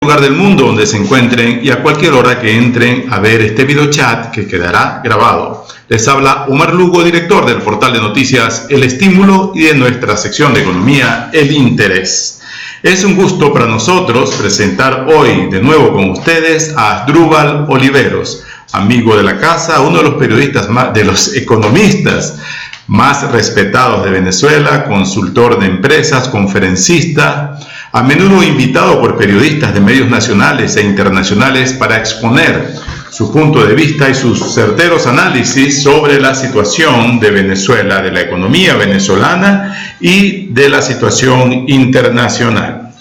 lugar del mundo donde se encuentren y a cualquier hora que entren a ver este video chat que quedará grabado. Les habla Omar Lugo, director del portal de noticias El Estímulo y de nuestra sección de economía El Interés. Es un gusto para nosotros presentar hoy de nuevo con ustedes a Asdrúbal Oliveros, amigo de la casa, uno de los periodistas de los economistas más respetados de Venezuela, consultor de empresas, conferencista, a menudo invitado por periodistas de medios nacionales e internacionales para exponer su punto de vista y sus certeros análisis sobre la situación de Venezuela, de la economía venezolana y de la situación internacional.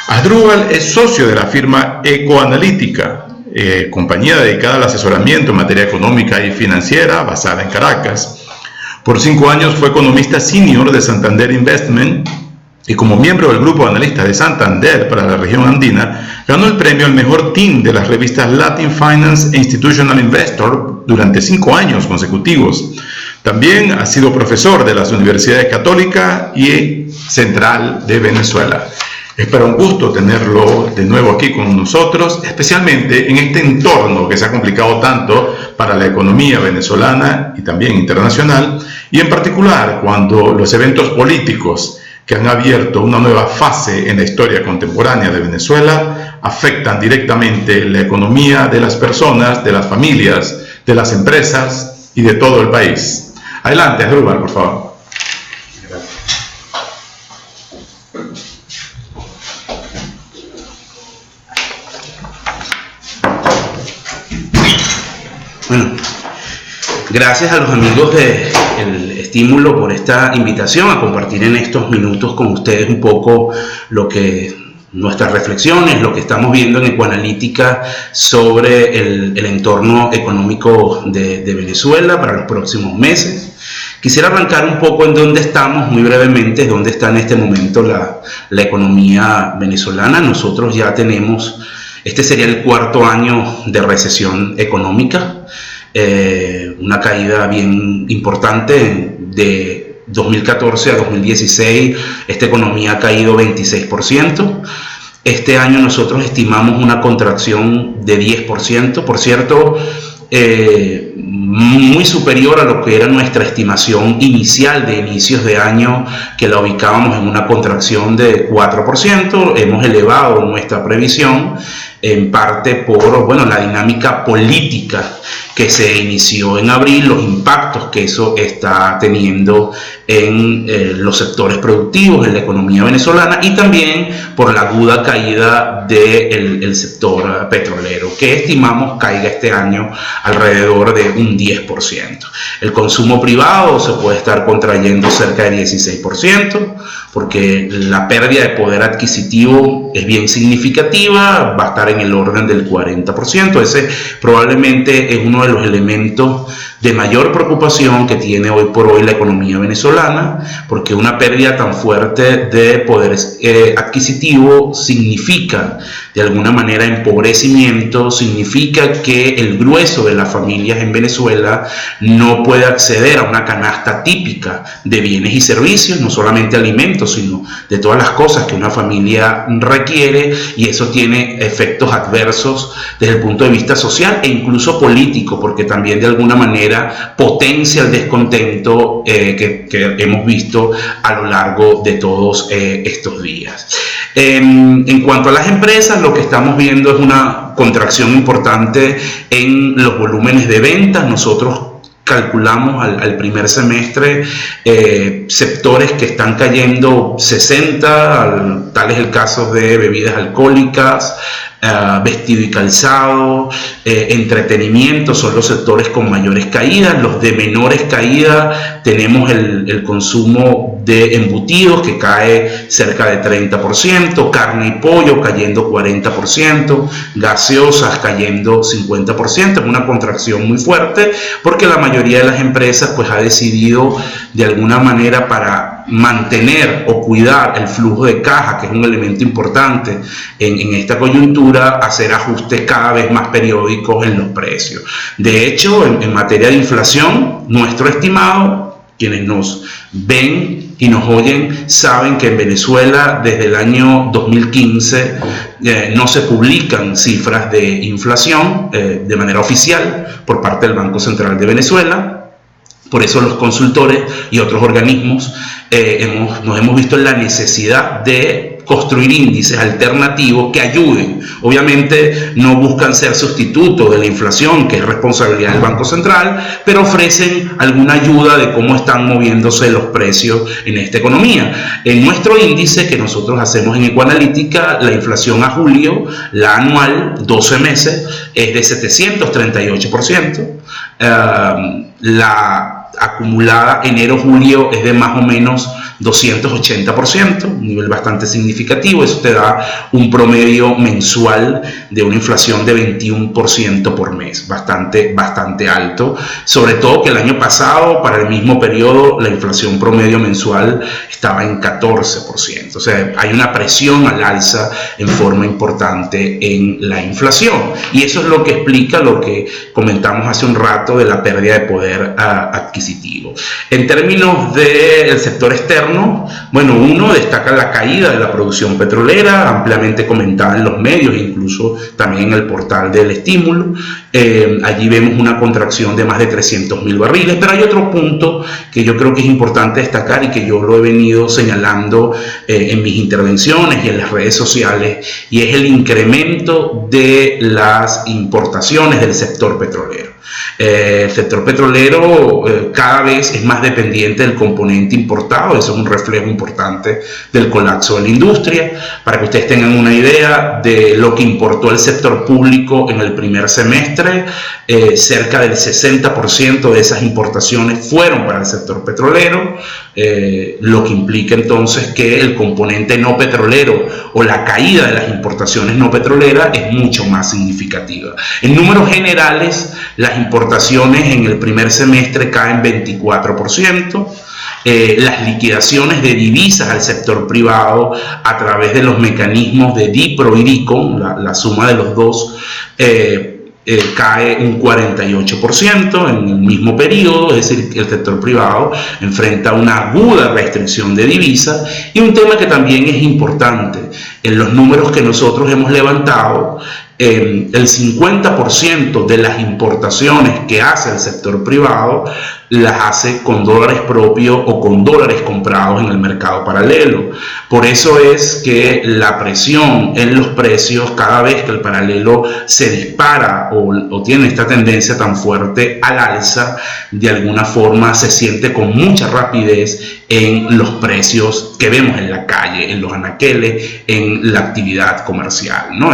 Asdrúbal es socio de la firma Ecoanalítica, compañía dedicada al asesoramiento en materia económica y financiera basada en Caracas. Por 5 años fue economista senior de Santander Investment y como miembro del grupo de analistas de Santander para la región andina, ganó el premio al mejor team de las revistas Latin Finance e Institutional Investor durante 5 años consecutivos. También ha sido profesor de las Universidades Católica y Central de Venezuela. Es para un gusto tenerlo de nuevo aquí con nosotros, especialmente en este entorno que se ha complicado tanto para la economía venezolana y también internacional, y en particular cuando los eventos políticos que han abierto una nueva fase en la historia contemporánea de Venezuela afectan directamente la economía de las personas, de las familias, de las empresas y de todo el país. Adelante, Asdrúbal, por favor. Bueno, gracias a los amigos del Estímulo por esta invitación a compartir en estos minutos con ustedes un poco nuestras reflexiones, lo que estamos viendo en Ecoanalítica sobre el entorno económico de Venezuela para los próximos meses. Quisiera arrancar un poco en dónde estamos, muy brevemente, dónde está en este momento la economía venezolana. Nosotros ya tenemos, este sería el 4º año de recesión económica, una caída bien importante. De 2014 a 2016 esta economía ha caído 26%. Este año nosotros estimamos una contracción de 10%, por cierto, muy superior a lo que era nuestra estimación inicial de inicios de año, que la ubicábamos en una contracción de 4%. Hemos elevado nuestra previsión en parte por la dinámica política que se inició en abril, los impactos que eso está teniendo en los sectores productivos, en la economía venezolana, y también por la aguda caída del sector petrolero, que estimamos caiga este año alrededor de un 10%. El consumo privado se puede estar contrayendo cerca de 16%, porque la pérdida de poder adquisitivo es bien significativa, va a estar en el orden del 40%. Ese probablemente es uno de los elementos de mayor preocupación que tiene hoy por hoy la economía venezolana, porque una pérdida tan fuerte de poder adquisitivo significa de alguna manera empobrecimiento, significa que el grueso de las familias en Venezuela no puede acceder a una canasta típica de bienes y servicios, no solamente alimentos, sino de todas las cosas que una familia requiere, y eso tiene efectos adversos desde el punto de vista social e incluso político, porque también de alguna manera potencia el descontento que hemos visto a lo largo de todos estos días. En cuanto a las empresas, lo que estamos viendo es una contracción importante en los volúmenes de ventas. Nosotros calculamos al primer semestre sectores que están cayendo 60, tal es el caso de bebidas alcohólicas, vestido y calzado, entretenimiento son los sectores con mayores caídas. Los de menores caídas tenemos el consumo de embutidos, que cae cerca de 30%, carne y pollo cayendo 40%, gaseosas cayendo 50%, es una contracción muy fuerte porque la mayoría de las empresas pues ha decidido de alguna manera, para mantener o cuidar el flujo de caja, que es un elemento importante en esta coyuntura, hacer ajustes cada vez más periódicos en los precios. De hecho, en materia de inflación, nuestro estimado, quienes nos ven y nos oyen saben que en Venezuela desde el año 2015 no se publican cifras de inflación de manera oficial por parte del Banco Central de Venezuela. Por eso los consultores y otros organismos nos hemos visto en la necesidad de construir índices alternativos que ayuden. Obviamente no buscan ser sustitutos de la inflación, que es responsabilidad del Banco Central, pero ofrecen alguna ayuda de cómo están moviéndose los precios en esta economía. En nuestro índice que nosotros hacemos en Ecoanalítica, la inflación a julio, la anual, 12 meses, es de 738%. La acumulada enero-julio es de más o menos 280%, un nivel bastante significativo. Eso te da un promedio mensual de una inflación de 21% por mes, bastante alto, sobre todo que el año pasado, para el mismo periodo, la inflación promedio mensual estaba en 14%. O sea, hay una presión al alza en forma importante en la inflación, y eso es lo que explica lo que comentamos hace un rato de la pérdida de poder adquisitivo. En términos del sector externo, bueno, uno destaca la caída de la producción petrolera, ampliamente comentada en los medios, incluso también en el portal del estímulo. Allí vemos una contracción de más de 300.000 barriles, pero hay otro punto que yo creo que es importante destacar y que yo lo he venido señalando en mis intervenciones y en las redes sociales, y es el incremento de las importaciones del sector petrolero. El sector petrolero cada vez es más dependiente del componente importado. Eso es un reflejo importante del colapso de la industria. Para que ustedes tengan una idea de lo que importó el sector público en el primer semestre, cerca del 60% de esas importaciones fueron para el sector petrolero, lo que implica entonces que el componente no petrolero o la caída de las importaciones no petroleras es mucho más significativa. En números generales, las importaciones en el primer semestre caen 24%. Las liquidaciones de divisas al sector privado a través de los mecanismos de DIPRO y DICOM, la suma de los dos, cae un 48% en el mismo periodo. Es decir, el sector privado enfrenta una aguda restricción de divisas. Y un tema que también es importante, en los números que nosotros hemos levantado, el 50% de las importaciones que hace el sector privado las hace con dólares propios o con dólares comprados en el mercado paralelo. Por eso es que la presión en los precios, cada vez que el paralelo se dispara o tiene esta tendencia tan fuerte al alza, de alguna forma se siente con mucha rapidez en los precios que vemos en la calle, en los anaqueles, en la actividad comercial, ¿no?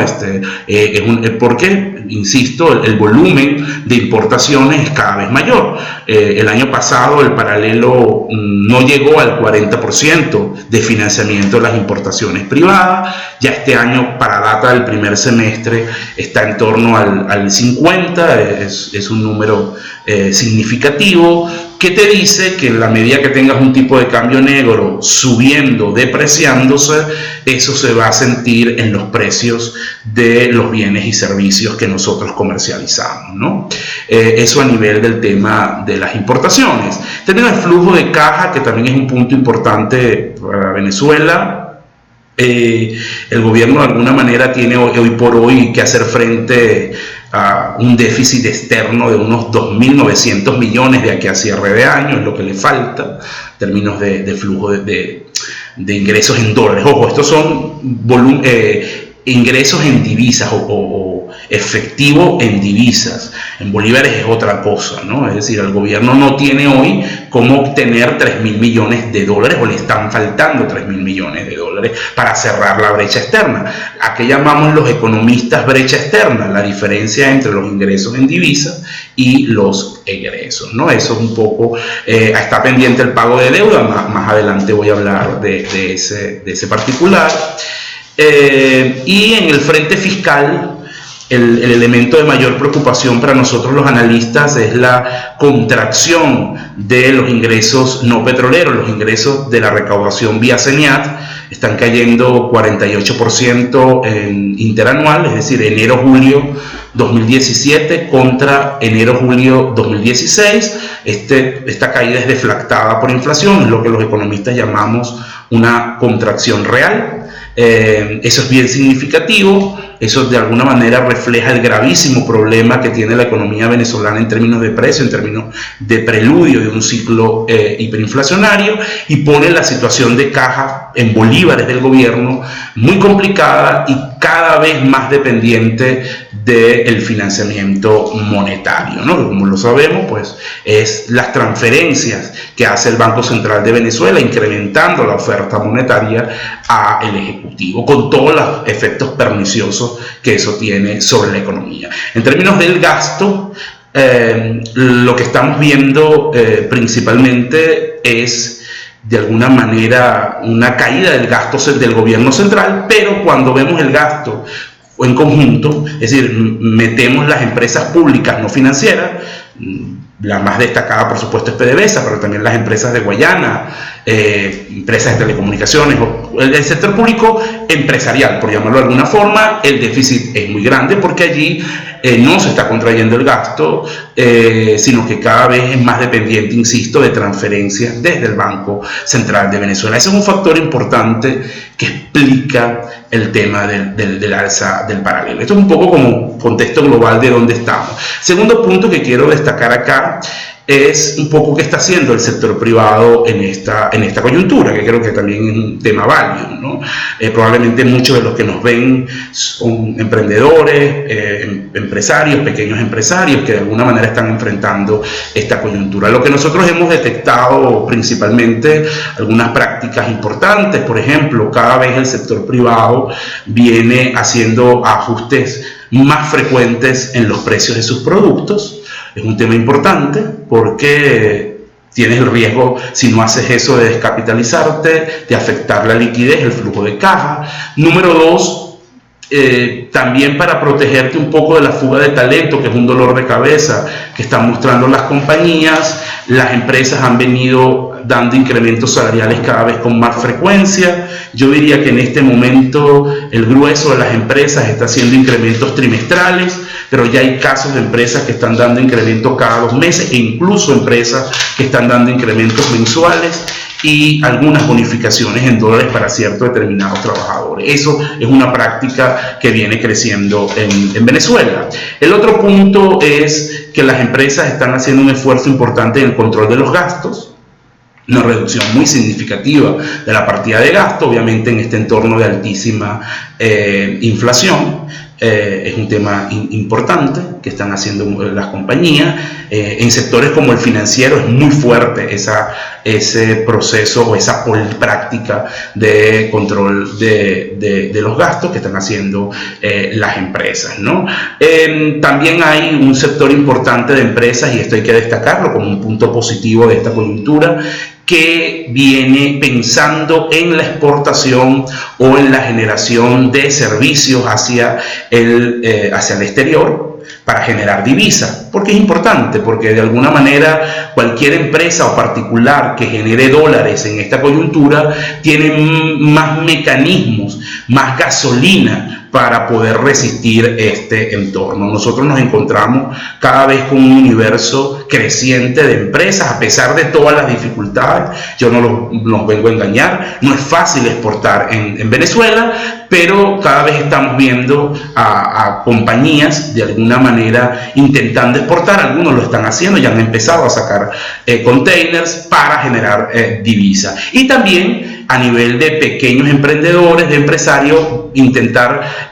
Porque, insisto, el volumen de importaciones es cada vez mayor. El año pasado el paralelo no llegó al 40% de financiamiento de las importaciones privadas. Ya este año, para data del primer semestre, está en torno al 50%, es un número significativo, que te dice que en la medida que tengas un tipo de cambio negro subiendo, depreciándose, eso se va a sentir en los precios de los bienes y servicios que nosotros comercializamos, ¿no? Eso a nivel del tema de las importaciones. Tenemos el flujo de caja, que también es un punto importante para Venezuela. El gobierno de alguna manera tiene hoy por hoy que hacer frente a un déficit externo de unos 2.900 millones de aquí a cierre de año, es lo que le falta en términos de flujo de ingresos en dólares. Ojo, estos son ingresos en divisas o efectivo en divisas. En bolívares es otra cosa, ¿no? Es decir, el gobierno no tiene hoy cómo obtener 3.000 millones de dólares, o le están faltando 3.000 millones de dólares para cerrar la brecha externa. ¿A qué llamamos los economistas brecha externa? La diferencia entre los ingresos en divisas y los egresos, ¿no? Eso es un poco, está pendiente el pago de deuda. Más adelante voy a hablar de ese particular. Y en el frente fiscal, el elemento de mayor preocupación para nosotros los analistas es la contracción de los ingresos no petroleros, los ingresos de la recaudación vía CENIAT. Están cayendo 48% en interanual, es decir, enero-julio 2017 contra enero-julio 2016. Esta caída es deflactada por inflación, es lo que los economistas llamamos una contracción real. Eso es bien significativo. Eso de alguna manera refleja el gravísimo problema que tiene la economía venezolana en términos de precio, en términos de preludio de un ciclo hiperinflacionario, y pone la situación de caja en bolívares del gobierno muy complicada y cada vez más dependiente del financiamiento monetario, ¿no? Como lo sabemos, pues es las transferencias que hace el Banco Central de Venezuela, incrementando la oferta monetaria al Ejecutivo, con todos los efectos perniciosos que eso tiene sobre la economía. En términos del gasto, lo que estamos viendo principalmente es de alguna manera una caída del gasto del gobierno central, pero cuando vemos el gasto en conjunto, es decir, metemos las empresas públicas no financieras, la más destacada por supuesto es PDVSA, pero también las empresas de Guayana, empresas de telecomunicaciones, el sector público empresarial, por llamarlo de alguna forma, el déficit es muy grande porque allí no se está contrayendo el gasto, sino que cada vez es más dependiente, insisto, de transferencias desde el Banco Central de Venezuela. Ese es un factor importante que explica el tema del alza del paralelo. Esto es un poco como contexto global de dónde estamos. Segundo punto que quiero destacar acá es un poco qué está haciendo el sector privado en esta coyuntura, que creo que también es un tema válido, ¿no? Probablemente muchos de los que nos ven son emprendedores, empresarios, pequeños empresarios que de alguna manera están enfrentando esta coyuntura. Lo que nosotros hemos detectado principalmente, algunas prácticas importantes, por ejemplo, cada vez el sector privado viene haciendo ajustes más frecuentes en los precios de sus productos. Es un tema importante porque tienes el riesgo, si no haces eso, de descapitalizarte, de afectar la liquidez, el flujo de caja. Número dos, también para protegerte un poco de la fuga de talento, que es un dolor de cabeza que están mostrando las compañías. Las empresas han venido dando incrementos salariales cada vez con más frecuencia. Yo diría que en este momento el grueso de las empresas está haciendo incrementos trimestrales, pero ya hay casos de empresas que están dando incrementos cada 2 meses e incluso empresas que están dando incrementos mensuales y algunas bonificaciones en dólares para ciertos determinados trabajadores. Eso es una práctica que viene creciendo en Venezuela. El otro punto es que las empresas están haciendo un esfuerzo importante en el control de los gastos, una reducción muy significativa de la partida de gasto, obviamente en este entorno de altísima inflación. Es un tema importante que están haciendo las compañías. En sectores como el financiero es muy fuerte ese proceso o esa práctica de control de los gastos que están haciendo las empresas, ¿no? También hay un sector importante de empresas, y esto hay que destacarlo como un punto positivo de esta coyuntura, que viene pensando en la exportación o en la generación de servicios hacia el exterior para generar divisa. ¿Por qué es importante? Porque de alguna manera cualquier empresa o particular que genere dólares en esta coyuntura tiene más mecanismos, más gasolina para poder resistir este entorno. Nosotros nos encontramos cada vez con un universo creciente de empresas, a pesar de todas las dificultades. Yo no los vengo a engañar, no es fácil exportar en Venezuela, pero cada vez estamos viendo a compañías de alguna manera intentando exportar. Algunos lo están haciendo, ya han empezado a sacar containers para generar divisa. Y también a nivel de pequeños emprendedores, de empresarios, intentar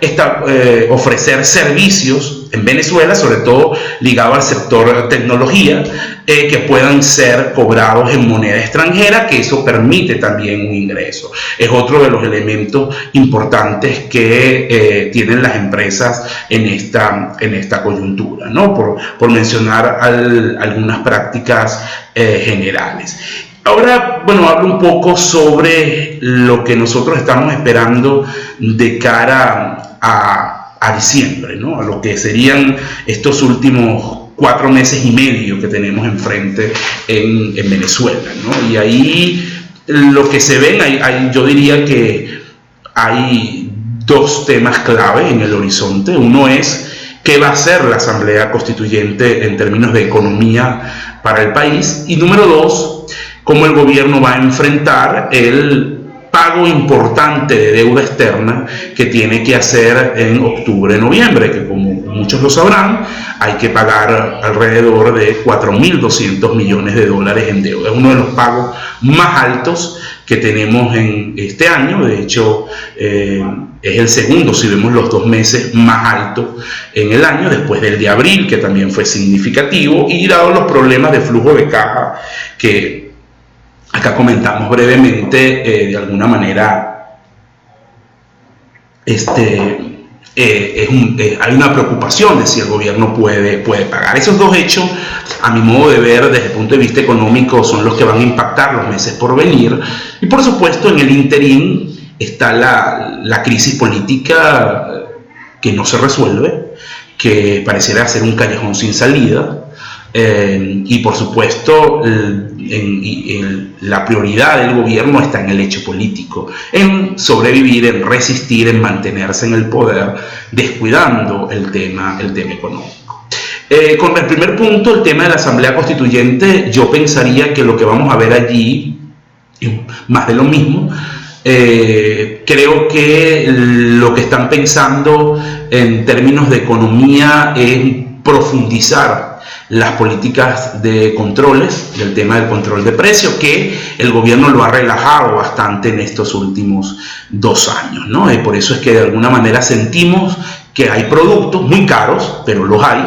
ofrecer servicios en Venezuela, sobre todo ligado al sector tecnología, que puedan ser cobrados en moneda extranjera, que eso permite también un ingreso. Es otro de los elementos importantes que tienen las empresas en esta coyuntura, ¿no? Por mencionar algunas prácticas generales. Ahora, bueno, hablo un poco sobre lo que nosotros estamos esperando de cara a a diciembre, ¿no? A lo que serían estos últimos 4 meses y medio que tenemos enfrente en Venezuela, ¿no? Y ahí lo que se ven, yo diría que hay 2 temas clave en el horizonte. Uno es qué va a hacer la Asamblea Constituyente en términos de economía para el país, y número 2, cómo el gobierno va a enfrentar el pago importante de deuda externa que tiene que hacer en octubre-noviembre, que como muchos lo sabrán, hay que pagar alrededor de 4.200 millones de dólares en deuda. Es uno de los pagos más altos que tenemos en este año. De hecho, es el segundo, si vemos los 2 meses, más alto en el año, después del de abril, que también fue significativo, y dado los problemas de flujo de caja que acá comentamos brevemente, de alguna manera hay una preocupación de si el gobierno puede pagar. Esos 2 hechos, a mi modo de ver, desde el punto de vista económico, son los que van a impactar los meses por venir. Y por supuesto, en el interín está la crisis política que no se resuelve, que pareciera ser un callejón sin salida. Y por supuesto la prioridad del gobierno está en el hecho político, en sobrevivir, en resistir, en mantenerse en el poder, descuidando el tema económico. Con el primer punto, el tema de la Asamblea Constituyente, yo pensaría que lo que vamos a ver allí es más de lo mismo. Creo que lo que están pensando en términos de economía es profundizar las políticas de controles, del tema del control de precios, que el gobierno lo ha relajado bastante en estos últimos 2 años, ¿no? Por eso es que de alguna manera sentimos que hay productos muy caros, pero los hay,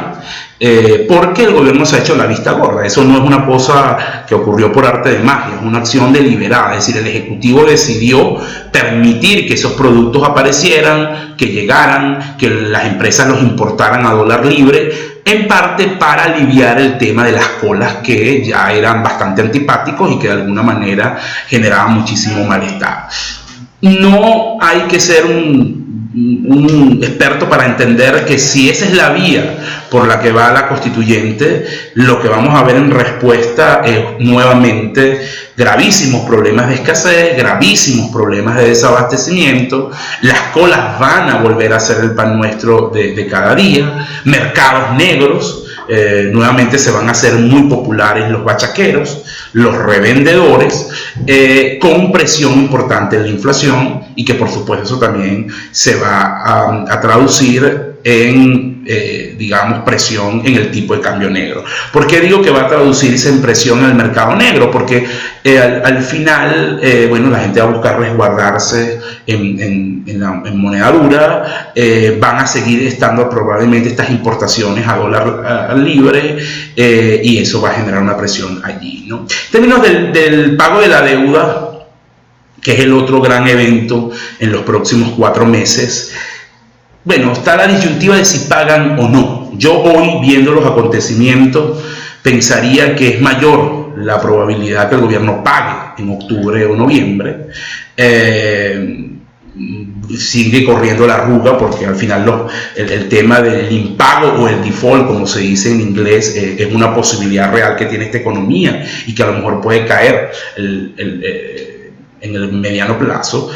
porque el gobierno se ha hecho la vista gorda. Eso no es una cosa que ocurrió por arte de magia, es una acción deliberada. Es decir, el Ejecutivo decidió permitir que esos productos aparecieran, que llegaran, que las empresas los importaran a dólar libre, en parte para aliviar el tema de las colas, que ya eran bastante antipáticos y que de alguna manera generaban muchísimo malestar. No hay que ser un experto para entender que si esa es la vía por la que va la constituyente, lo que vamos a ver en respuesta es nuevamente gravísimos problemas de escasez, gravísimos problemas de desabastecimiento. Las colas van a volver a ser el pan nuestro de cada día, mercados negros. Nuevamente se van a hacer muy populares los bachaqueros, los revendedores, con presión importante en la inflación, y que por supuesto eso también se va a traducir en digamos, presión en el tipo de cambio negro. ¿Por qué digo que va a traducirse en presión en el mercado negro? Porque al final, bueno, la gente va a buscar resguardarse en moneda dura, van a seguir estando probablemente estas importaciones a dólar libre, y eso va a generar una presión allí, ¿no? En términos del pago de la deuda, que es el otro gran evento en los próximos 4 meses, bueno, está la disyuntiva de si pagan o no. Yo hoy, viendo los acontecimientos, pensaría que es mayor la probabilidad que el gobierno pague en octubre o noviembre. Sigue corriendo la arruga, porque al final el tema del impago o el default, como se dice en inglés, es una posibilidad real que tiene esta economía y que a lo mejor puede caer en el mediano plazo.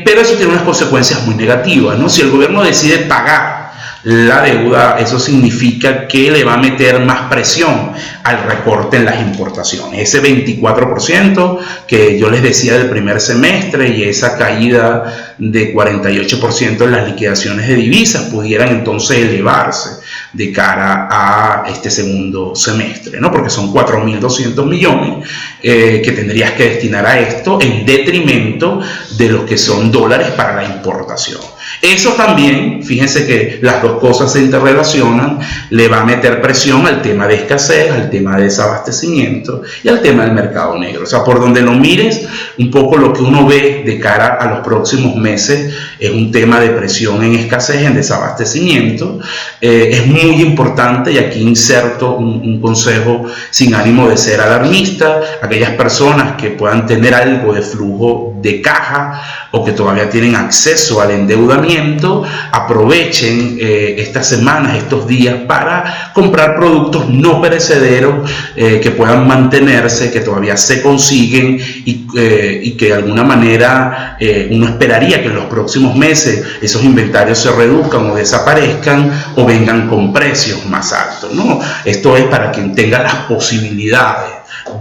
Pero eso tiene unas consecuencias muy negativas, ¿no? Si el gobierno decide pagar la deuda, eso significa que le va a meter más presión al recorte en las importaciones. Ese 24% que yo les decía del primer semestre y esa caída de 48% en las liquidaciones de divisas pudieran entonces elevarse de cara a este segundo semestre, ¿no? Porque son 4.200 millones que tendrías que destinar a esto, en detrimento de los que son dólares para la importación. Eso también, fíjense que las dos cosas se interrelacionan, le va a meter presión al tema de escasez, al tema de desabastecimiento y al tema del mercado negro. O sea, por donde lo mires, un poco lo que uno ve de cara a los próximos meses es un tema de presión en escasez, en desabastecimiento. Es muy importante, y aquí inserto un consejo sin ánimo de ser alarmista: aquellas personas que puedan tener algo de flujo de caja o que todavía tienen acceso al endeudamiento, aprovechen estas semanas, estos días para comprar productos no perecederos que puedan mantenerse, que todavía se consiguen y que de alguna manera uno esperaría que en los próximos meses esos inventarios se reduzcan o desaparezcan o vengan con precios más altos, ¿no? Esto es para quien tenga las posibilidades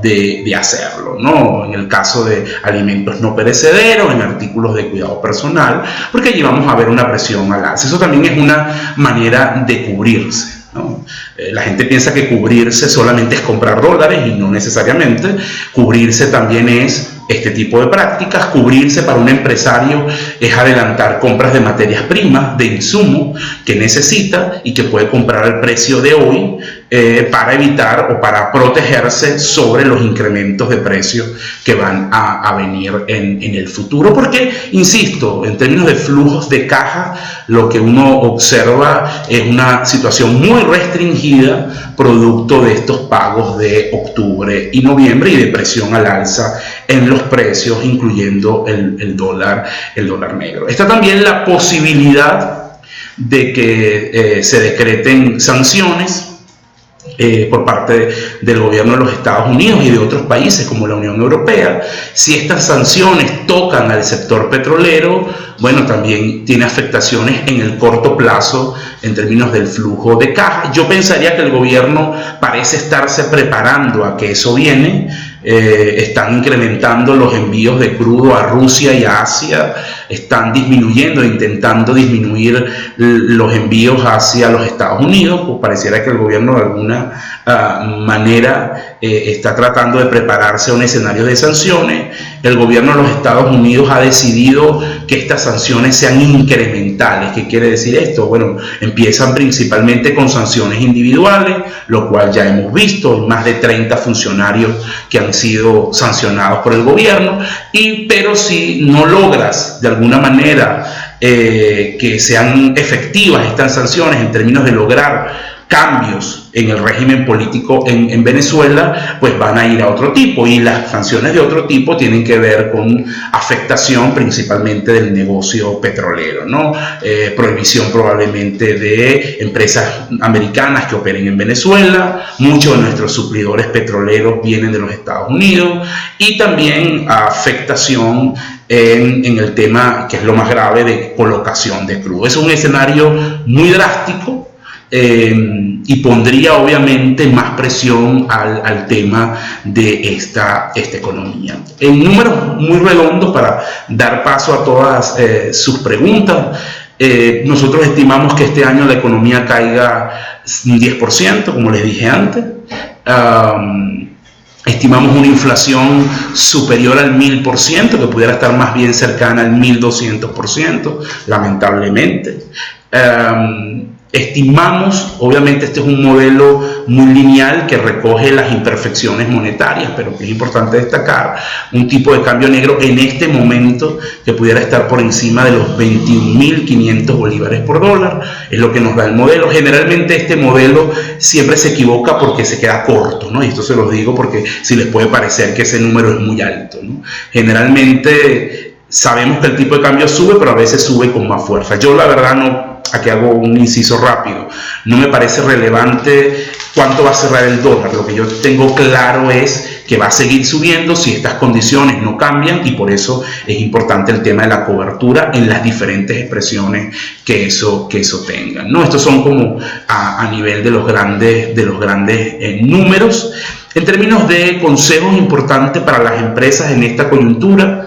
de hacerlo, ¿no? En el caso de alimentos no perecederos, en artículos de cuidado personal, porque allí vamos a ver una presión al alza. Eso también es una manera de cubrirse, ¿no? La gente piensa que cubrirse solamente es comprar dólares y no necesariamente. Cubrirse también es este tipo de prácticas. Cubrirse para un empresario es adelantar compras de materias primas, de insumos que necesita y que puede comprar al precio de hoy para evitar o para protegerse sobre los incrementos de precios que van a venir en el futuro. Porque, insisto, en términos de flujos de caja, lo que uno observa es una situación muy restringida producto de estos pagos de octubre y noviembre y de presión al alza en los precios, incluyendo el dólar negro. Está también la posibilidad de que se decreten sanciones por parte del gobierno de los Estados Unidos y de otros países como la Unión Europea. Si estas sanciones tocan al sector petrolero, bueno, también tiene afectaciones en el corto plazo en términos del flujo de caja. Yo pensaría que el gobierno parece estarse preparando a que eso viene. Están incrementando los envíos de crudo a Rusia y a Asia, están disminuyendo, intentando disminuir los envíos hacia los Estados Unidos. Pues pareciera que el gobierno de alguna manera está tratando de prepararse a un escenario de sanciones. El gobierno de los Estados Unidos ha decidido que estas sanciones sean incrementales. ¿Qué quiere decir esto? Bueno, empiezan principalmente con sanciones individuales, lo cual ya hemos visto, hay más de 30 funcionarios que han sido sancionados por el gobierno, pero si no logras de alguna manera que sean efectivas estas sanciones en términos de lograr cambios en el régimen político en Venezuela, pues van a ir a otro tipo, y las sanciones de otro tipo tienen que ver con afectación principalmente del negocio petrolero, ¿no? Prohibición probablemente de empresas americanas que operen en Venezuela. Muchos de nuestros suplidores petroleros vienen de los Estados Unidos, y también afectación en el tema, que es lo más grave, de colocación de crudo. Es un escenario muy drástico, y pondría obviamente más presión al tema de esta economía. En números muy redondos, para dar paso a todas sus preguntas, nosotros estimamos que este año la economía caiga un 10%, como les dije antes. Estimamos una inflación superior al 1000%, que pudiera estar más bien cercana al 1200%, lamentablemente. Estimamos, obviamente este es un modelo muy lineal que recoge las imperfecciones monetarias, pero que es importante destacar, un tipo de cambio negro en este momento que pudiera estar por encima de los 21.500 bolívares por dólar, es lo que nos da el modelo. Generalmente este modelo siempre se equivoca porque se queda corto, ¿no? Y esto se los digo porque si les puede parecer que ese número es muy alto, ¿no? Generalmente sabemos que el tipo de cambio sube, pero a veces sube con más fuerza. Yo la verdad no... Aquí hago un inciso rápido. No me parece relevante cuánto va a cerrar el dólar. Lo que yo tengo claro es que va a seguir subiendo si estas condiciones no cambian, y por eso es importante el tema de la cobertura en las diferentes expresiones que eso tenga, ¿no? Estos son como a nivel de los grandes números. En términos de consejos importantes para las empresas en esta coyuntura,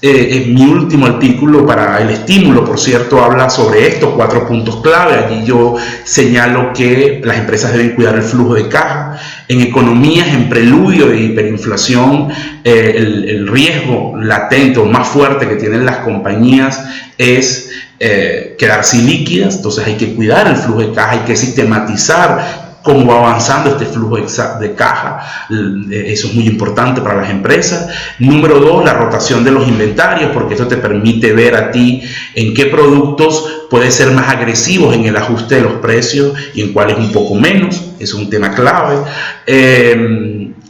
mi último artículo para el estímulo, por cierto, habla sobre estos 4 puntos clave. Allí yo señalo que las empresas deben cuidar el flujo de caja. En economías en preludio de hiperinflación, el riesgo latente o más fuerte que tienen las compañías es quedarse líquidas. Entonces hay que cuidar el flujo de caja, hay que sistematizar cómo va avanzando este flujo de caja. Eso es muy importante para las empresas. Número 2, la rotación de los inventarios, porque esto te permite ver a ti en qué productos puedes ser más agresivos en el ajuste de los precios y en cuáles un poco menos. Es un tema clave.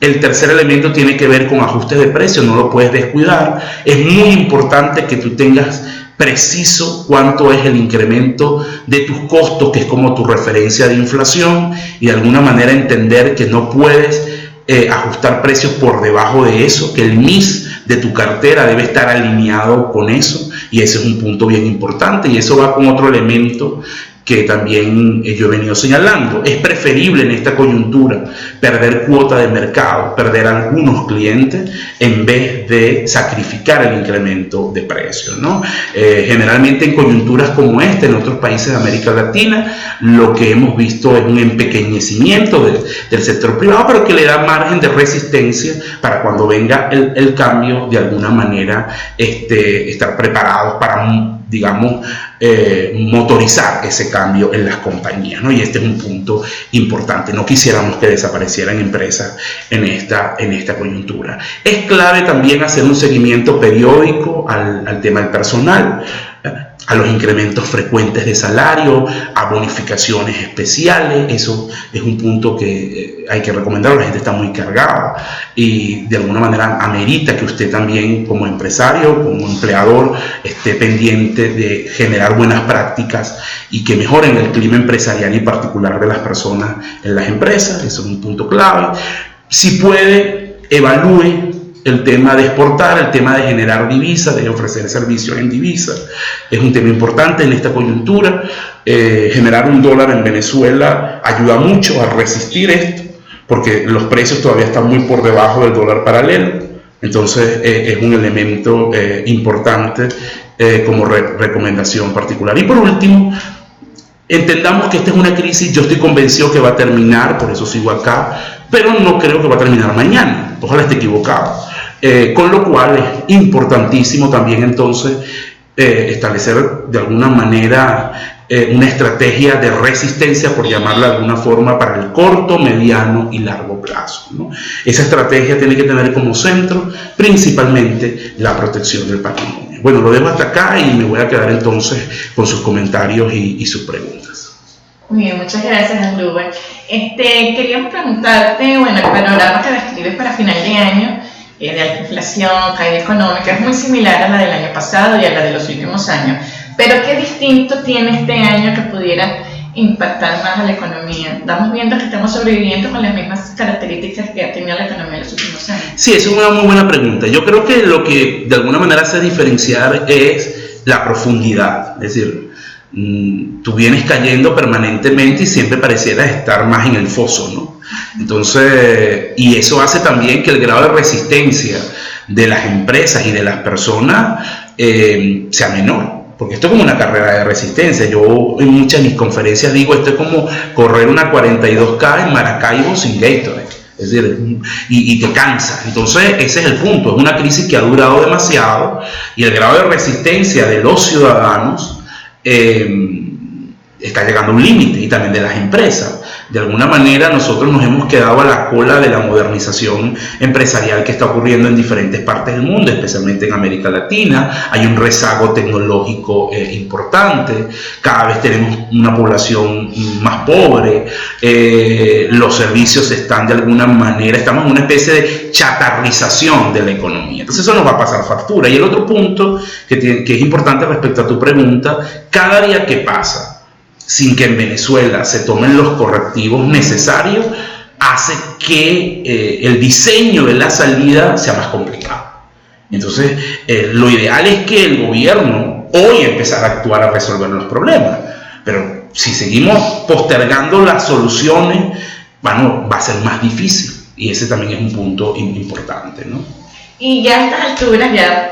El tercer elemento tiene que ver con ajustes de precios, no lo puedes descuidar. Es muy importante que tú tengas preciso cuánto es el incremento de tus costos, que es como tu referencia de inflación, y de alguna manera entender que no puedes ajustar precios por debajo de eso, que el MIS de tu cartera debe estar alineado con eso, y ese es un punto bien importante. Y eso va con otro elemento que también yo he venido señalando. Es preferible en esta coyuntura perder cuota de mercado, perder algunos clientes, en vez de sacrificar el incremento de precios, ¿no? Generalmente en coyunturas como esta, en otros países de América Latina, lo que hemos visto es un empequeñecimiento del sector privado, pero que le da margen de resistencia para cuando venga el cambio, de alguna manera estar preparados para, digamos, motorizar ese cambio en las compañías, ¿no? Y este es un punto importante. No quisiéramos que desaparecieran empresas en esta coyuntura. Es clave también hacer un seguimiento periódico al tema del personal, a los incrementos frecuentes de salario, a bonificaciones especiales. Eso es un punto que hay que recomendar. La gente está muy cargada y de alguna manera amerita que usted también, como empresario, como empleador, esté pendiente de generar buenas prácticas y que mejoren el clima empresarial y particular de las personas en las empresas. Eso es un punto clave. Si puede, evalúe el tema de exportar, el tema de generar divisas, de ofrecer servicios en divisas. Es un tema importante en esta coyuntura. Generar $1 en Venezuela ayuda mucho a resistir esto, porque los precios todavía están muy por debajo del dólar paralelo. Entonces es un elemento importante como recomendación particular. Y por último, entendamos que esta es una crisis. Yo estoy convencido que va a terminar, por eso sigo acá, pero no creo que va a terminar mañana. Ojalá esté equivocado. Con lo cual es importantísimo también entonces establecer de alguna manera una estrategia de resistencia, por llamarla de alguna forma, para el corto, mediano y largo plazo, ¿no? Esa estrategia tiene que tener como centro principalmente la protección del patrimonio. Bueno, lo dejo hasta acá y me voy a quedar entonces con sus comentarios y sus preguntas. Muy bien, muchas gracias, Gruber. Queríamos preguntarte, bueno, el panorama que describes para final de año, de alta inflación, caída económica, es muy similar a la del año pasado y a la de los últimos años. Pero ¿qué distinto tiene este año que pudiera impactar más a la economía? Estamos viendo que estamos sobreviviendo con las mismas características que ha tenido la economía en los últimos años. Sí, es una muy buena pregunta. Yo creo que lo que de alguna manera hace diferenciar es la profundidad. Es decir, tú vienes cayendo permanentemente y siempre pareciera estar más en el foso, ¿no? Entonces, y eso hace también que el grado de resistencia de las empresas y de las personas sea menor, porque esto es como una carrera de resistencia. Yo en muchas de mis conferencias digo, esto es como correr una 42K en Maracaibo sin Gatorade, es decir, y te cansa. Entonces ese es el punto, es una crisis que ha durado demasiado y el grado de resistencia de los ciudadanos está llegando a un límite, y también de las empresas. De alguna manera nosotros nos hemos quedado a la cola de la modernización empresarial que está ocurriendo en diferentes partes del mundo, especialmente en América Latina. Hay un rezago tecnológico importante, cada vez tenemos una población más pobre, los servicios están de alguna manera, estamos en una especie de chatarrización de la economía. Entonces eso nos va a pasar factura. Y el otro punto que es importante respecto a tu pregunta, cada día que pasa sin que en Venezuela se tomen los correctivos necesarios, hace que el diseño de la salida sea más complicado. Entonces, lo ideal es que el gobierno hoy empezara a actuar a resolver los problemas, pero si seguimos postergando las soluciones, bueno, va a ser más difícil, y ese también es un punto importante, ¿no? Y ya a estas alturas, ya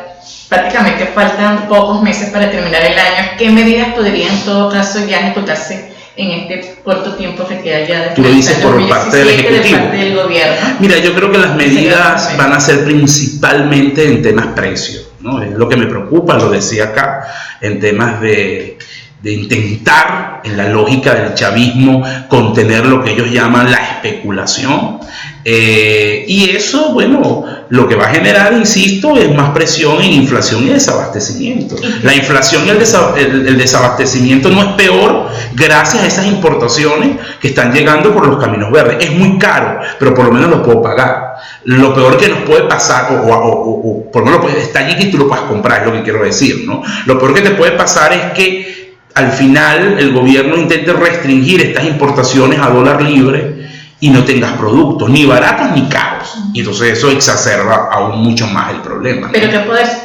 prácticamente faltan pocos meses para terminar el año. ¿Qué medidas podrían en todo caso ya ejecutarse en este corto tiempo que queda ya de Tú lo dices por parte del Ejecutivo. De parte del gobierno? Mira, yo creo que las medidas van a ser principalmente en temas precios, ¿no? Es lo que me preocupa, lo decía acá, en temas de intentar, en la lógica del chavismo, contener lo que ellos llaman la especulación. Y eso, bueno, lo que va a generar, insisto, es más presión en inflación y desabastecimiento. La inflación y el desabastecimiento no es peor gracias a esas importaciones que están llegando por los caminos verdes. Es muy caro, pero por lo menos lo puedo pagar. Lo peor que nos puede pasar, o por lo menos está allí que tú lo puedas comprar, es lo que quiero decir, ¿no? Lo peor que te puede pasar es que al final el gobierno intente restringir estas importaciones a dólar libre y no tengas productos, ni baratos ni caros. Y entonces eso exacerba aún mucho más el problema. Pero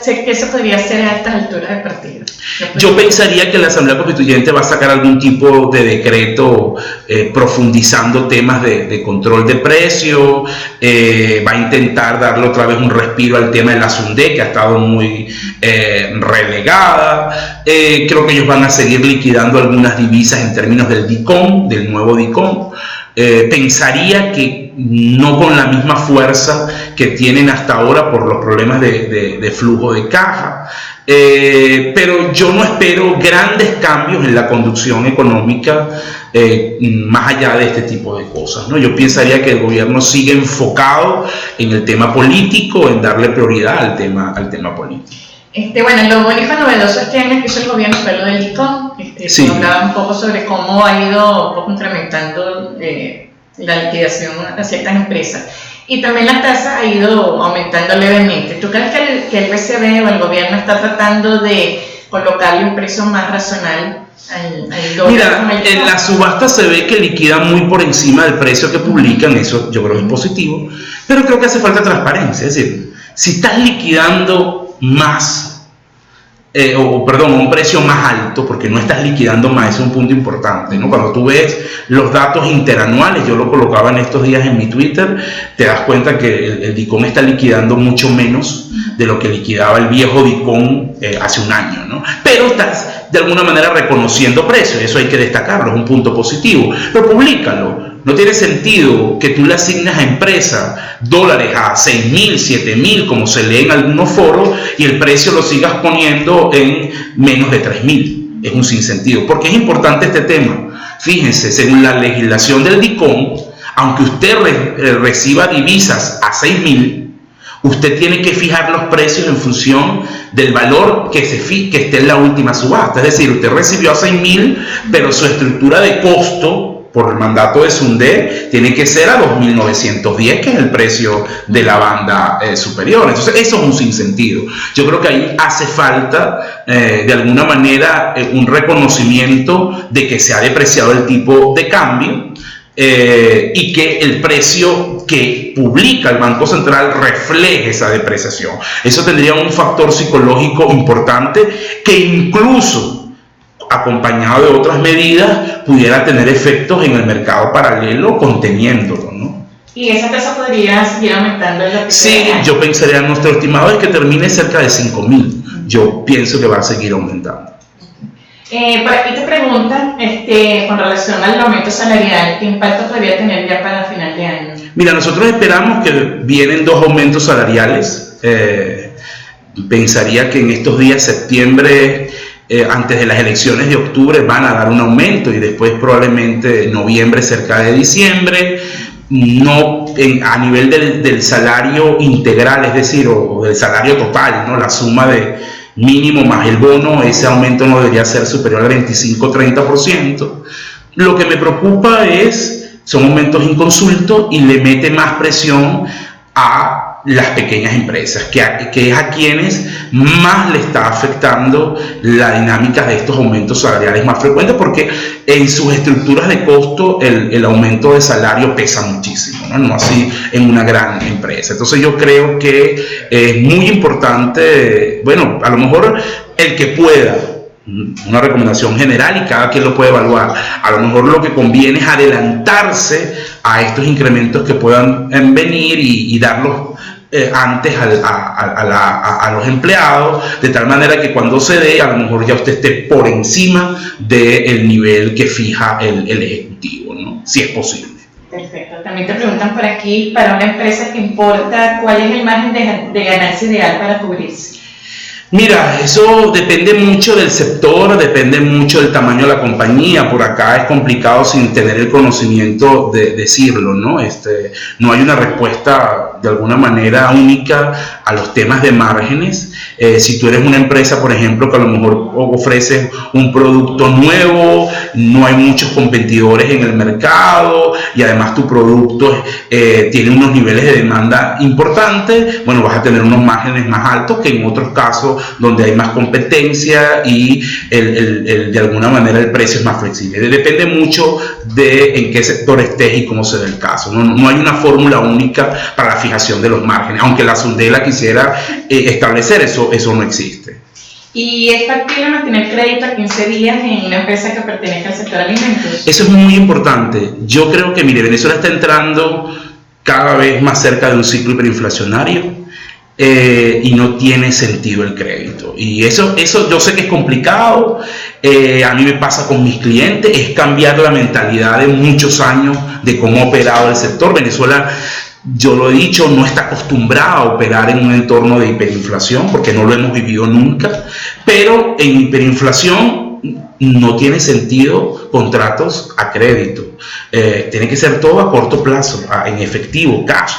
¿qué se podría hacer a estas alturas del partido? Yo pensaría que la Asamblea Constituyente va a sacar algún tipo de decreto profundizando temas de control de precios, va a intentar darle otra vez un respiro al tema de la SUNDE, que ha estado muy relegada. Creo que ellos van a seguir liquidando algunas divisas en términos del DICOM, del nuevo DICOM. Pensaría que no con la misma fuerza que tienen hasta ahora por los problemas de flujo de caja, pero yo no espero grandes cambios en la conducción económica más allá de este tipo de cosas, ¿no? Yo pensaría que el gobierno sigue enfocado en el tema político, en darle prioridad al tema político. Bueno, lo único novedoso este año que hizo el gobierno fue lo del DICOM. Sí. Hablaba un poco sobre cómo ha ido un poco incrementando la liquidación a ciertas empresas. Y también la tasa ha ido aumentando levemente. ¿Tú crees que el BCB o el gobierno está tratando de colocarle un precio más razonable al dólar? Mira, en la subasta se ve que liquidan muy por encima del precio que publican, eso yo creo que es positivo, pero creo que hace falta transparencia. Es decir, si estás liquidando más, un precio más alto, porque no estás liquidando más, es un punto importante, ¿no? Cuando tú ves los datos interanuales, yo lo colocaba en estos días en mi Twitter, te das cuenta que el DICOM está liquidando mucho menos de lo que liquidaba el viejo DICOM hace un año, ¿no? Pero estás de alguna manera reconociendo precios, eso hay que destacarlo, es un punto positivo, pero públicalo. No tiene sentido que tú le asignes a empresas dólares a 6.000, 7.000, como se lee en algunos foros, y el precio lo sigas poniendo en menos de 3.000. Es un sinsentido. ¿Por qué es importante este tema? Fíjense, según la legislación del DICOM, aunque usted reciba divisas a 6.000, usted tiene que fijar los precios en función del valor que esté en la última subasta. Es decir, usted recibió a 6.000, pero su estructura de costo por el mandato de SUNDE tiene que ser a 2.910, que es el precio de la banda superior. Entonces eso es un sinsentido. Yo creo que ahí hace falta de alguna manera un reconocimiento de que se ha depreciado el tipo de cambio y que el precio que publica el Banco Central refleje esa depreciación. Eso tendría un factor psicológico importante que incluso acompañado de otras medidas, pudiera tener efectos en el mercado paralelo conteniéndolo, ¿no? ¿Y esa tasa podría seguir aumentando en la Sí, yo pensaría, nuestro estimado es que termine cerca de 5.000. Yo pienso que va a seguir aumentando. Por aquí te preguntan, con relación al aumento salarial, ¿qué impacto podría tener ya para final de año? Mira, nosotros esperamos que vienen 2 aumentos salariales. Pensaría que en estos días, septiembre, antes de las elecciones de octubre, van a dar un aumento, y después probablemente noviembre, cerca de diciembre. No a nivel del salario integral, es decir, o del salario total, ¿no? La suma de mínimo más el bono, ese aumento no debería ser superior al 25-30%. Lo que me preocupa son aumentos inconsultos y le mete más presión a las pequeñas empresas, que es a quienes más le está afectando la dinámica de estos aumentos salariales más frecuentes, porque en sus estructuras de costo el aumento de salario pesa muchísimo, ¿no? No así en una gran empresa. Entonces yo creo que es muy importante, bueno, a lo mejor el que pueda, una recomendación general y cada quien lo puede evaluar, a lo mejor lo que conviene es adelantarse a estos incrementos que puedan venir y darlos antes a los empleados, de tal manera que cuando se dé, a lo mejor ya usted esté por encima del nivel que fija el Ejecutivo, ¿no? Si es posible. Perfecto. También te preguntan por aquí, para una empresa que importa, ¿cuál es el margen de ganancia ideal para cubrirse? Mira, eso depende mucho del sector, depende mucho del tamaño de la compañía. Por acá es complicado sin tener el conocimiento de decirlo, ¿no? No hay una respuesta de alguna manera única a los temas de márgenes. Si tú eres una empresa, por ejemplo, que a lo mejor ofreces un producto nuevo, no hay muchos competidores en el mercado y además tu producto tiene unos niveles de demanda importantes, bueno, vas a tener unos márgenes más altos que en otros casos donde hay más competencia y de alguna manera el precio es más flexible. Depende mucho de en qué sector estés y cómo se ve el caso. No hay una fórmula única para la fijación de los márgenes, aunque la Sundela quisiera establecer eso no existe. ¿Y es factible mantener crédito a 15 días en una empresa que pertenezca al sector alimentos? Eso es muy importante. Yo creo que, mire, Venezuela está entrando cada vez más cerca de un ciclo hiperinflacionario. Y no tiene sentido el crédito, y eso yo sé que es complicado. A mí me pasa con mis clientes, es cambiar la mentalidad de muchos años de cómo ha operado el sector. Venezuela, yo lo he dicho, no está acostumbrada a operar en un entorno de hiperinflación porque no lo hemos vivido nunca, pero en hiperinflación no tiene sentido contratos a crédito, tiene que ser todo a corto plazo, en efectivo, cash.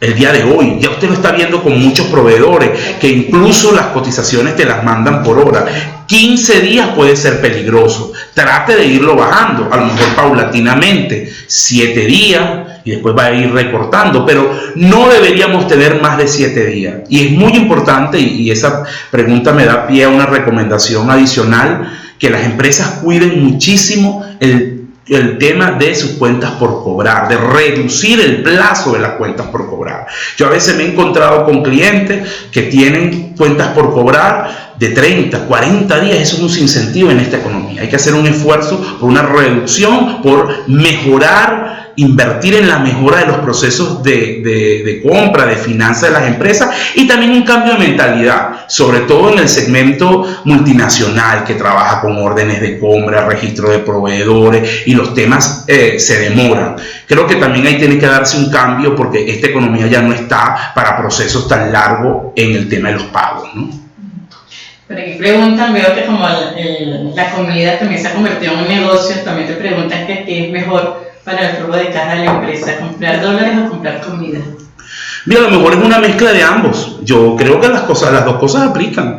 El día de hoy, ya usted lo está viendo con muchos proveedores, que incluso las cotizaciones te las mandan por hora. 15 días puede ser peligroso. Trate de irlo bajando, a lo mejor paulatinamente, 7 días, y después va a ir recortando, pero no deberíamos tener más de 7 días. Y es muy importante, y esa pregunta me da pie a una recomendación adicional, que las empresas cuiden muchísimo el tema de sus cuentas por cobrar, de reducir el plazo de las cuentas por cobrar. Yo a veces me he encontrado con clientes que tienen cuentas por cobrar de 30, 40 días. Eso es un sinsentido en esta economía. Hay que hacer un esfuerzo por una reducción, por mejorar, invertir en la mejora de los procesos de compra, de finanzas de las empresas, y también un cambio de mentalidad, sobre todo en el segmento multinacional que trabaja con órdenes de compra, registro de proveedores, y los temas se demoran. Creo que también ahí tiene que darse un cambio porque esta economía ya no está para procesos tan largos en el tema de los pagos, ¿no? Pero aquí preguntan, veo que como la comida también se ha convertido en un negocio, también te preguntan que qué es mejor para el flujo de caja de la empresa, comprar dólares o comprar comida. Mira, a lo mejor es una mezcla de ambos. Yo creo que las dos cosas aplican.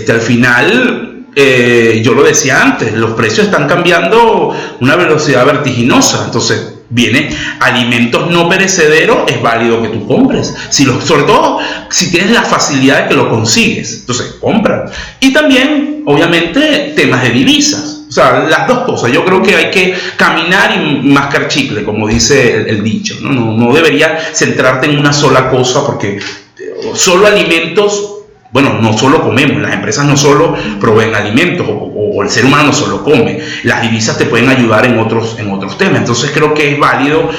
Al final, yo lo decía antes, los precios están cambiando a una velocidad vertiginosa. Entonces, vienen alimentos no perecederos, es válido que tú compres. Sobre todo, si tienes la facilidad de que lo consigues. Entonces, compra. Y también, obviamente, temas de divisas. O sea, las dos cosas. Yo creo que hay que caminar y mascar chicle, como dice el dicho. No debería centrarte en una sola cosa, porque solo alimentos, bueno, no solo comemos, las empresas no solo proveen alimentos, o el ser humano no solo come. Las divisas te pueden ayudar en otros temas. Entonces creo que es válido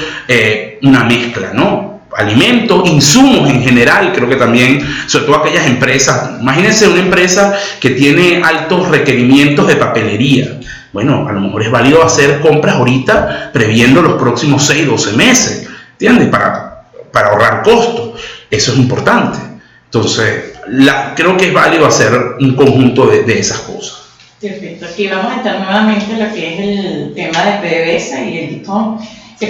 una mezcla, ¿no? Alimentos, insumos en general, creo que también, sobre todo aquellas empresas, imagínense una empresa que tiene altos requerimientos de papelería. Bueno, a lo mejor es válido hacer compras ahorita previendo los próximos 6, 12 meses, ¿entiendes? Para ahorrar costos. Eso es importante. Entonces, creo que es válido hacer un conjunto de esas cosas. Perfecto. Aquí vamos a entrar nuevamente en lo que es el tema de PDVSA y el DICOM.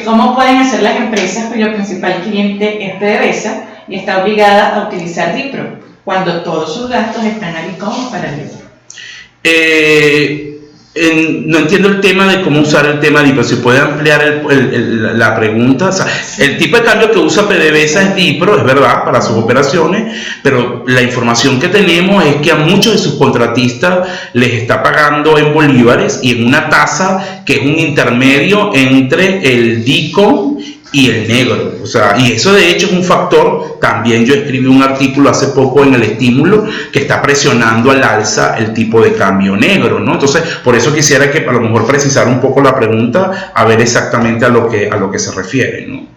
¿Cómo pueden hacer las empresas cuyo principal cliente es PDVSA y está obligada a utilizar DIPRO cuando todos sus gastos están al DICOM para el DIPRO? No entiendo el tema de cómo usar el tema DIPRO. ¿Se puede ampliar la pregunta? O sea, el tipo de cambio que usa PDVSA es DIPRO, es verdad, para sus operaciones, pero la información que tenemos es que a muchos de sus contratistas les está pagando en bolívares y en una tasa que es un intermedio entre el DICOM y el negro. O sea, y eso de hecho es un factor. También yo escribí un artículo hace poco en El Estímulo que está presionando al alza el tipo de cambio negro, ¿no? Entonces, por eso quisiera que a lo mejor precisar un poco la pregunta, a ver exactamente a lo que se refiere, ¿no?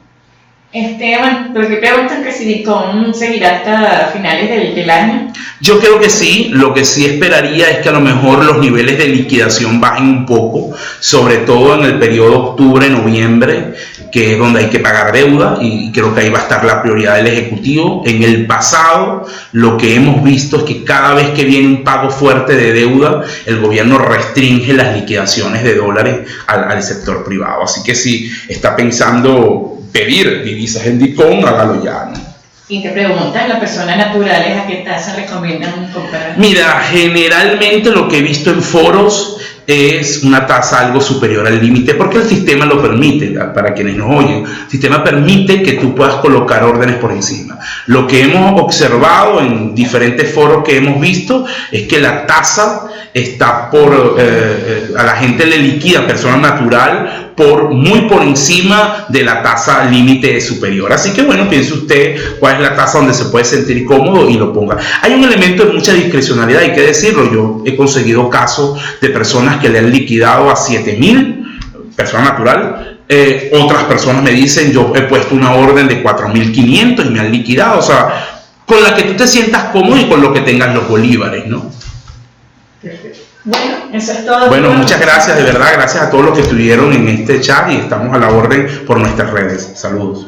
Bueno, lo que preguntan que si DICOM seguirá hasta finales del año. Yo creo que sí, lo que sí esperaría es que a lo mejor los niveles de liquidación bajen un poco, sobre todo en el periodo octubre-noviembre, que es donde hay que pagar deuda, y creo que ahí va a estar la prioridad del Ejecutivo. En el pasado, lo que hemos visto es que cada vez que viene un pago fuerte de deuda, el gobierno restringe las liquidaciones de dólares al sector privado. Así que si está pensando pedir divisas en DICOM, hágalo ya, ¿no? Y te preguntan, ¿las personas naturales a qué tasa recomiendan comprar? Mira, generalmente lo que he visto en foros es una tasa algo superior al límite, porque el sistema lo permite, para quienes nos oyen. El sistema permite que tú puedas colocar órdenes por encima. Lo que hemos observado en diferentes foros que hemos visto es que la tasa está a la gente le liquida, persona natural, muy por encima de la tasa límite superior. Así que bueno, piense usted cuál es la tasa donde se puede sentir cómodo y lo ponga. Hay un elemento de mucha discrecionalidad, hay que decirlo. Yo he conseguido casos de personas que le han liquidado a 7.000, persona natural. Otras personas me dicen, yo he puesto una orden de 4.500 y me han liquidado. O sea, con la que tú te sientas cómodo y con lo que tengas los bolívares, ¿no? Bueno, eso es todo. Bueno, muchas gracias, de verdad, gracias a todos los que estuvieron en este chat y estamos a la orden por nuestras redes. Saludos.